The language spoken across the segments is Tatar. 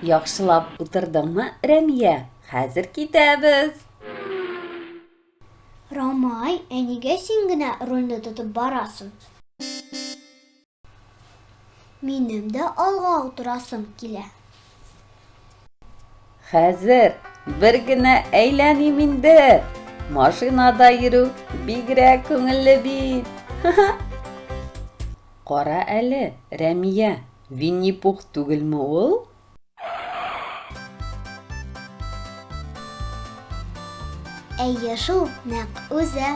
Яхшылап утырдыңмы, Рәмия? Хәзер китәбез. Рамай, әнигә син генә рольне тотып барасың? Минем дә алга утырасым килә. Хәзер бер генә әйләним инде. Машинада йөрү бигрәк күңелле бит. Кара әле, Рәмия, Винни-Пух түгелме ул? Әйе шул, нәкъ үзе.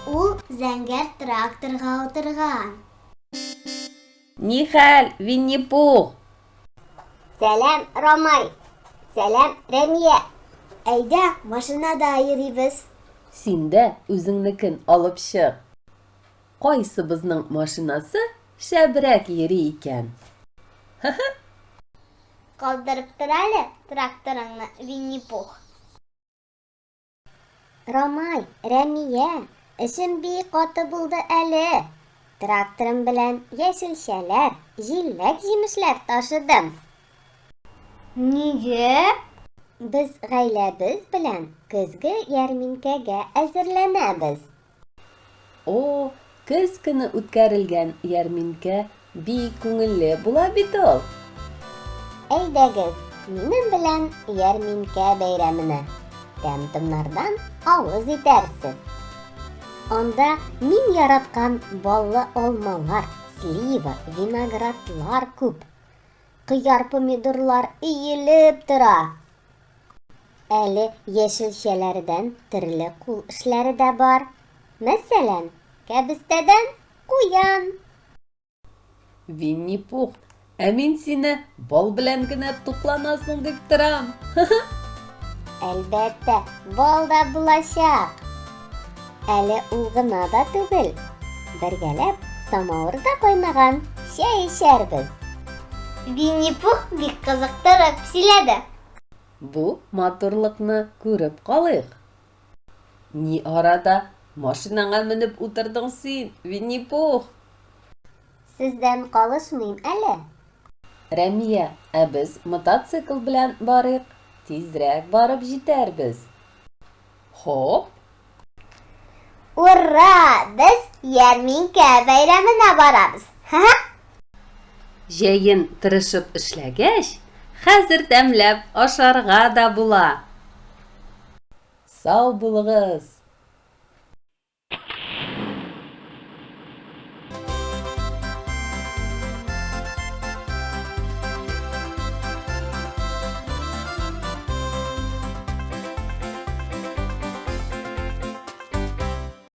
Ул зәңгәр тракторга утырган. Ни хәл, Винни-Пух? Сәлам, Рамай. Сәлам, Рәмия. Әйдә, машинада йөрибез. Син дә үзеңнекен алып чык. Кайсыбызның машинасы шәбрәк йөри икән? Калдырып тор әле тракторыңны, Винни-Пух. Рамай, Рәмия, эшем бик каты булды әле. Тракторым белән яшелчәләр, җиләк-җимешләр ташыдым. Нигә? Без гаиләбез белән көзге ярминкәгә әзерләнәбез. О, көз көне үткәрелгән ярминкә бик күңелле була бит ул. Әйдәгез, минем белән ярминкә бәйрәменә. Тәм-томнардан авыз итәрсез. Анда мин яраткан баллы алмалар, слива, виноградлар күп. Кыяр помидорлар өелеп тора. Әле яшелчәләрдән төрле кул эшләре дә бар. Мәсәлән, кәбестәдән куян. Винни-Пух, ә мин сине бал белән генә тукланасың дип торам. Әлбәттә, бал да булачак. Әле ул гына да түгел. Бергәләп самавырда кайнаган чәй эчәрбез. Винни-Пух бик кызыктырып сөйләде. Бу матурлыкны күреп калыйк. Ни арада машинаңа менеп утырдың син, Винни-Пух? Сездән калышмыйм әле. Рәмия, ә без мотоцикл белән барыйк. Тизрәк барып җитәрбез. Хоп! Ура! Без ярминкә бәйрәменә барабыз. Җәен тырышып эшләгәч, хәзер тәмләп ашарга да була. Сау булыгыз!